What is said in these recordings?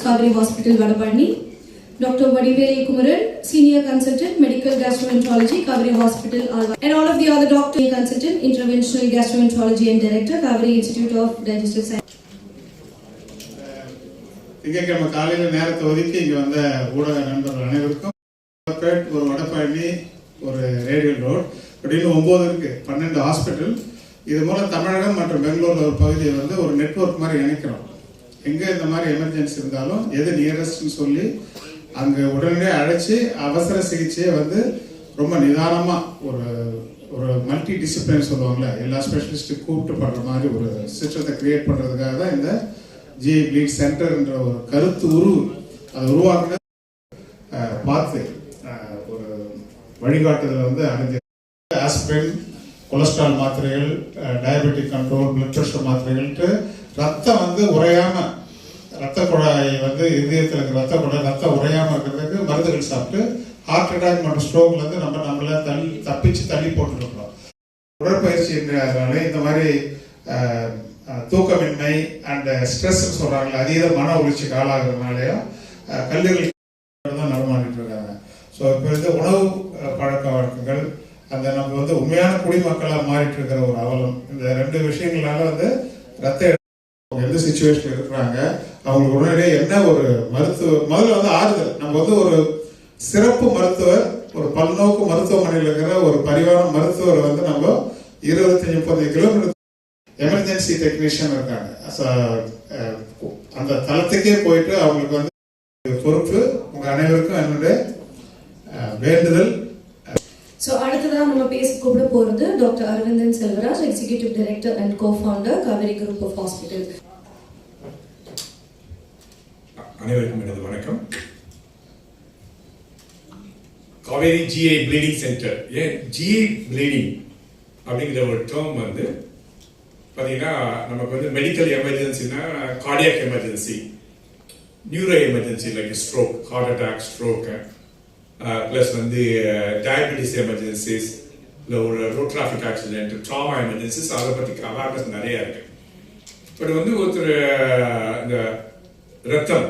Kaveri Hospital, Vadapalani. Dr. Vadivel Kumaran, Senior Consultant, Medical Gastroenterology, Kaveri Hospital, Alva. And all of the other doctors, Consultant, Interventional Gastroenterology and Director, Kaveri Institute of Digestive Science. திங்கட்கிழமை காலையில் நேரத்தை ஒதுக்கி இங்கே வந்த ஊடக நண்பர்கள் அனைவருக்கும் ஒரு வடபழனி ஒரு ரேடியல் ரோட் அப்படின்னு 9 இருக்கு, 12 ஹாஸ்பிட்டல். இது மூலம் தமிழகம் மற்றும் பெங்களூர்ல ஒரு பகுதியை வந்து ஒரு நெட்வொர்க் மாதிரி இணைக்கிறோம். எங்கே இந்த மாதிரி எமர்ஜென்சி இருந்தாலும் எது நியரஸ்ட்னு சொல்லி அங்கே உடனே அழைச்சி அவசர சிகிச்சையை வந்து ரொம்ப நிதானமாக ஒரு மல்டி டிசிப்ளின் சொல்லுவாங்கள்ல, எல்லா ஸ்பெஷலிஸ்ட்டு கூப்பிட்டு பண்ணுற மாதிரி ஒரு சிஸ்டத்தை கிரியேட் பண்ணுறதுக்காக தான் இந்த ஜிஐ ப்ளீட் சென்டர்ன்ற ஒரு கருத்து அதை உருவாக்குன பார்த்து ஒரு வழிகாட்டுதல் வந்து அடைஞ்சு ஆஸ்பிரின், கொலஸ்ட்ரால் மாத்திரைகள், டயபெட்டிக் கண்ட்ரோல், பிளட் ப்ரெஷர் மாத்திரைகள்ட்டு ரத்தம் வந்து உறையாமல், ரத்த குழாய் வந்து இதயத்தில் இருக்கிற ரத்தம் உறையாமல் இருக்கிறதுக்கு மருந்துகள் சாப்பிட்டு ஹார்ட் அட்டாக் மற்றும் ஸ்ட்ரோக்லேருந்து நம்மள தள்ளி போட்டுருக்கோம். உடற்பயிற்சினாலே இந்த மாதிரி தூக்கமின்மை அண்ட் ஸ்ட்ரெஸ் சொல்கிறாங்களே, அதீத மன உளைச்சிக்கு ஆளாகிறதுனாலையும் கல்லூரிகள் தான் நடமாடிட்டு இருக்காங்க. ஸோ இப்போ வந்து உணவு பழக்க வழக்கங்கள், அந்த நம்ம வந்து உண்மையான குடிமக்களாக மாறிட்டு இருக்கிற ஒரு அவலம், இந்த 2 விஷயங்களால வந்து ரத்த எந்த சிச்சுவேஷன் இருக்கிறாங்க அவங்களுக்கு உடனடியே என்ன ஒரு முதல்ல வந்து ஆறுதல். நம்ம வந்து ஒரு சிறப்பு மருத்துவர், ஒரு பல்நோக்கு மருத்துவமனையில் இருக்கிற ஒரு பரிவான மருத்துவரை வந்து நம்ம 25-30 கிலோமீட்டர் எமர்ஜென்சி டெக்னீஷியன் இருக்காங்க. அந்த தளத்துக்கே போயிட்டு அவங்களுக்கு வந்து பொறுப்பு. உங்க அனைவருக்கும் என்னுடைய வேண்டுதல். ஸோ அடுத்ததாக நம்ம பேச கூப்பிட போகிறது doctor Aravindan Selvaraj, executive director and co-founder Kauvery group of hospital. அனைவருக்கும் எனது வணக்கம். காவேரி ஜிஐ ப்ளீடிங் சென்டர், ஏன் ஜிஐ ப்ளீடிங் அப்படிங்கிற ஒரு டேர்ம் வந்து பார்த்தீங்கன்னா நமக்கு வந்து மெடிக்கல் எமர்ஜென்சினா cardiac emergency, neuro emergency like stroke, heart attack, stroke, plus வந்து டயபெட்டிஸ் எமர்ஜென்சிஸ், இல்லை ஒரு road traffic accident, trauma emergencies, அதை பற்றி அவேர்னஸ் நிறையா இருக்கு. பட் வந்து ஒருத்தர் இந்த ரத்தம்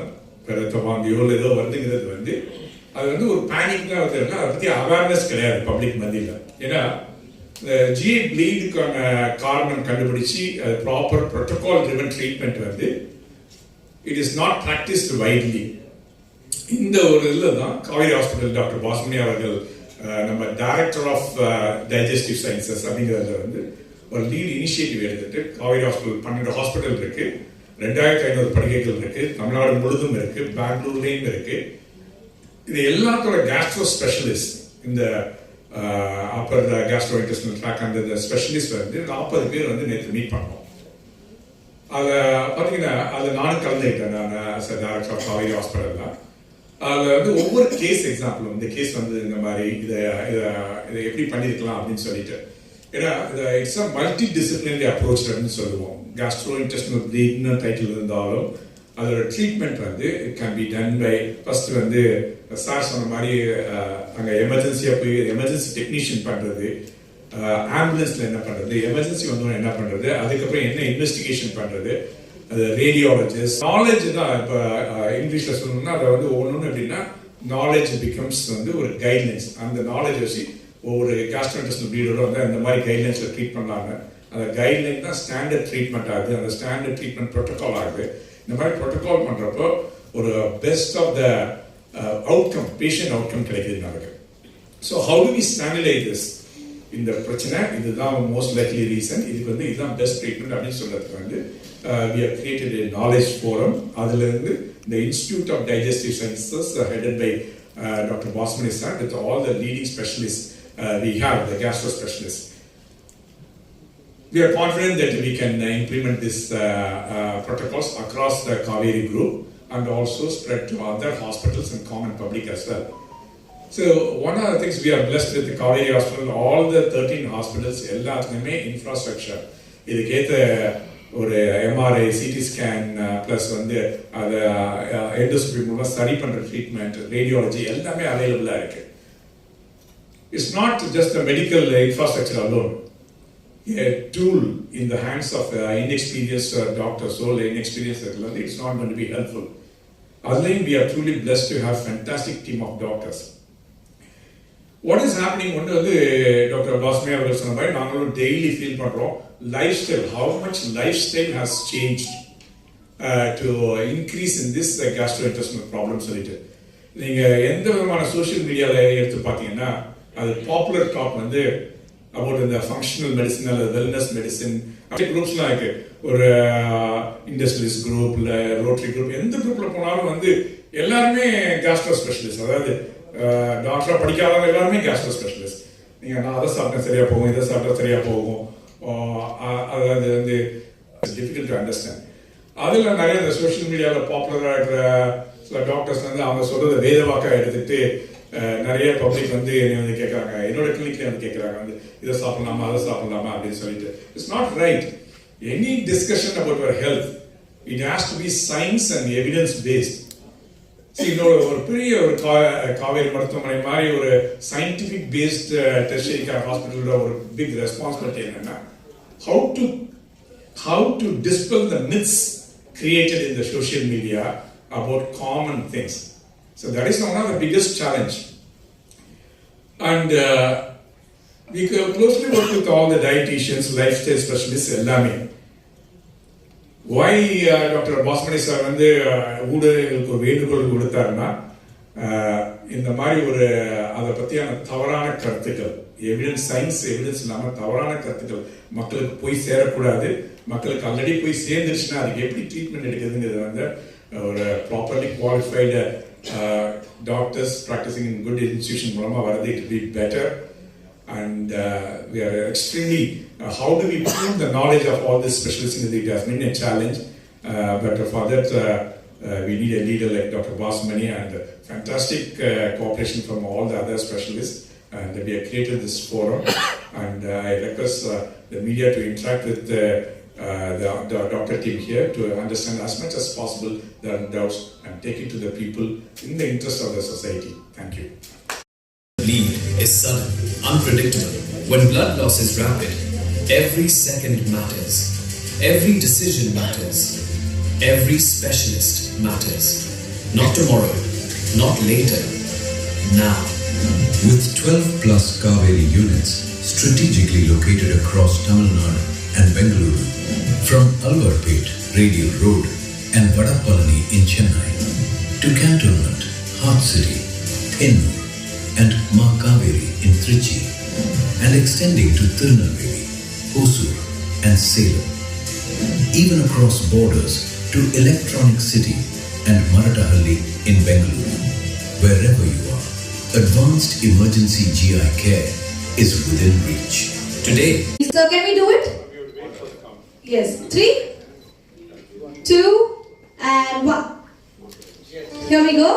வாந்தியோ இல்லை ஏதோ வருதுங்கிறது வந்து அது வந்து ஒரு பேனிக் தான் வந்து அதை பற்றி அவேர்னஸ் கிடையாது பப்ளிக் மத்தியில். ஏன்னா இந்த ஜிஐ ப்ளீடுக்கான காரணம் கண்டுபிடிச்சி அது ப்ராப்பர் ப்ரோட்டோகால் ட்ரிவன் ட்ரீட்மெண்ட் வந்து it is not practised widely. இந்த ஒரு இதில் தான் காவேரி ஹாஸ்பிட்டல் டாக்டர் பாசுமணி அவர்கள் நம்ம டைரக்டர் ஆஃப் டைஜஸ்டிவ் சயின்சஸ் அப்படிங்கிறதுல வந்து ஒரு லீட் இனிஷியேட்டிவ் எடுத்துட்டு காவேரி ஹாஸ்பிட்டல் 12 ஹாஸ்பிட்டல் இருக்கு, 2500 படுக்கைகள் இருக்கு, தமிழ்நாடு முழுதும் இருக்கு, பெங்களூர்லேயும் இருக்கு. இது எல்லாத்தோட கேஸ்ட்ரோ ஸ்பெஷலிஸ்ட், இந்த அப்பர் கேஸ்ட்ரோஇன்டெஸ்டினல் ட்ராக் அந்த ஸ்பெஷலிஸ்ட் வந்து 40 பேர் வந்து நேற்று மீட் பண்ணோம். அதை பார்த்தீங்கன்னா அது நானும் கலந்துக்கிட்டேன். நான் டைரக்டர் ஆஃப் காவேரி ஹாஸ்பிட்டலில் அதில் வந்து ஒவ்வொரு கேஸ் எக்ஸாம்பிளும் இந்த கேஸ் வந்து இந்த மாதிரி இதை எப்படி பண்ணியிருக்கலாம் அப்படின்னு சொல்லிட்டு, ஏன்னா it's a multidisciplinary approach அப்படின்னு சொல்லுவோம். கேஸ்ட்ரோஇன்டெஸ்டினல் ப்ளீட்னு டைட்டில் இருந்தாலும் அதோட ட்ரீட்மெண்ட் வந்து it can be done by first வந்து சார் சொன்ன மாதிரி அங்கே எமர்ஜென்சியாக போய் எமர்ஜென்சி டெக்னீஷியன் பண்ணுறது, ஆம்புலன்ஸில் என்ன பண்ணுறது, எமர்ஜென்சி வந்தோன்னு என்ன பண்ணுறது, அதுக்கப்புறம் என்ன இன்வெஸ்டிகேஷன் பண்ணுறது, அது ரேடியாலஜிஸ்ட் நாலேஜ் தான். இப்போ இங்கிலீஷில் சொல்லணும்னா அதை வந்து ஒவ்வொன்று எப்படின்னா நாலேஜ் பிகம்ஸ் வந்து ஒரு கைட்லைன்ஸ். அந்த நாலேஜ் வச்சு ஒவ்வொரு கேஸ்ட்ரோஇன்டெஸ்டினல் ப்ளீடோட வந்து அந்த மாதிரி கைட்லைன்ஸில் ட்ரீட் பண்ணலாங்க. அந்த கைட்லைன் தான் ஸ்டாண்டர்ட் ட்ரீட்மெண்ட் ஆகுது, அந்த ஸ்டாண்டர்ட் ட்ரீட்மெண்ட் ப்ரோட்டோகால் ஆகுது. இந்த மாதிரி ப்ரோட்டோகால் பண்ணுறப்போ ஒரு best of the outcome, patient outcome கிடைக்குது நமக்கு. So how do we standardise this? இந்த பிரச்சனை இதுதான் மோஸ்ட் லைக்லி ரீசன், இதுக்கு வந்து இதுதான் பெஸ்ட் ட்ரீட்மெண்ட் அப்படின்னு சொல்றதுக்கு வந்து we have created a knowledge forum. அதிலிருந்து the Institute of Digestive Sciences headed by Dr. Basmani sir with all the leading specialists we have, the gastro specialists. We are confident that we can implement these protocols across the Kaveri group and also spread to other hospitals and common public as well. So one of the things we are blessed with the Kaveri Hospital, all the 13 hospitals, எல்லாத்துக்குமே infrastructure இதுக்கேற்ற ஒரு MRI, CT scan, plus வந்து அதை endoscopy மூலம் study பண்ணுற treatment, radiology எல்லாமே அவைலபிளாக இருக்கு. It's not just a medical infrastructure alone, a tool in the hands of inexperienced doctors or inexperienced, it's not going to be helpful. அதுலேயும் we are truly blessed to have fantastic team of doctors. What is happening ஒன்று வந்து doctor பாஸ்மே அவர்கள் சொன்ன மாதிரி நாங்களும் daily feel பண்ணுறோம் life style how much lifestyle has changed to increase in this gastrointestinal problem சொல்லிட்டு நீங்கள் எந்த விதமான சோஷியல் மீடியாவில் எடுத்து பார்த்தீங்கன்னா அது பாப்புலர் டாக் வந்து அபவுட் இந்த ஃபங்க்ஷனல் மெடிசன் அல்லது வெல்னஸ் மெடிசன் அப்படி குரூப்ஸ்லாம் இருக்கு ஒரு இண்டஸ்ட்ரியலிஸ்ட் குரூப் இல்லை ரோட்டரி குரூப் எந்த குரூப்பில் போனாலும் வந்து எல்லாருமே கேஸ்ட்ரோ ஸ்பெஷலிஸ்ட் அதாவது டாக்டராக படிக்காதவங்க எல்லாருமே கேஸ்ட்ரோ ஸ்பெஷலிஸ்ட் நீங்கள் நான் அதை சாப்பிட்டா சரியாக போகும் இதை சாப்பிட்டா சரியாக போகும் அதாவது வந்து டிஃபிகல்ட் டு அண்டர்ஸ்டாண்ட் அதில் நிறைய இந்த சோஷியல் மீடியாவில் பாப்புலராக இருக்கிற சில டாக்டர்ஸ் வந்து அவங்க சொல்கிறத வேத வாக்காக எடுத்துகிட்டு நிறைய பப்ளிக் வந்து என்னை வந்து கேட்குறாங்க என்னோட கிளினிக்ல வந்து கேட்குறாங்க வந்து இதை சாப்பிடலாமா அதை சாப்பிடலாமா அப்படின்னு சொல்லிட்டு it's not right any discussion about your health it has to be science and evidence based இன்னொரு ஒரு பெரிய ஒரு காவேரி மருத்துவமனை மாதிரி ஒரு சயின்டிஃபிக் பேஸ்ட் டெர்ஷியரி கேர் ஹாஸ்பிட்டலோட ஒரு பிக் ரெஸ்பான்சிபிலிட்டி என்னன்னா how to dispel the myths created in the social media about common things. So that is one of the biggest challenge. And we closely work with all the dietitians, lifestyle specialists, எல்லாமே. Why Dr. Basmani sir வந்து ஊடகங்களுக்கு ஒரு வேண்டுகோள் கொடுத்தாருன்னா இந்த மாதிரி ஒரு அதை பற்றியான தவறான கருத்துக்கள் எவிடன்ஸ் சயின்ஸ் எவிடன்ஸ் இல்லாமல் தவறான கருத்துக்கள் மக்களுக்கு போய் சேரக்கூடாது மக்களுக்கு ஆல்ரெடி போய் சேர்ந்துருச்சுன்னா அதுக்கு எப்படி ட்ரீட்மெண்ட் எடுக்குதுங்கிறது வந்து ஒரு properly qualified doctors practising in good institution மூலமாக வரது it be better and we are extremely how do we prove the knowledge of all these specialists in it has been a challenge but for that we need a leader like Dr. Basmani and fantastic cooperation from all the other specialists and we have created this forum and I request the media to interact with the doctor team here to understand as much as possible their doubts and take it to the people in the interest of the society. Thank you. Bleed is sudden, unpredictable. When blood loss is rapid, every second matters. Every decision matters. Every specialist matters. Not tomorrow, not later, now. With 12 plus Kaveri units strategically located across Tamil Nadu and Bengaluru, from Alvarpet, Radial Road, and Vadapalani in Chennai, to Cantonment, Heart City, Ennur, and Ma Kaveri in Trichy, and extending to Tirunelveli, Hosur, and Salem, even across borders to Electronic City and Maratahalli in Bengaluru. Wherever you are, advanced emergency GI care is within reach. Today, So can we do it? Yes. 3, 2, and 1. Here we go.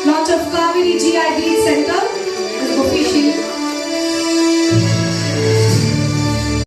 Launch of Kaveri GI Bleed Center is officially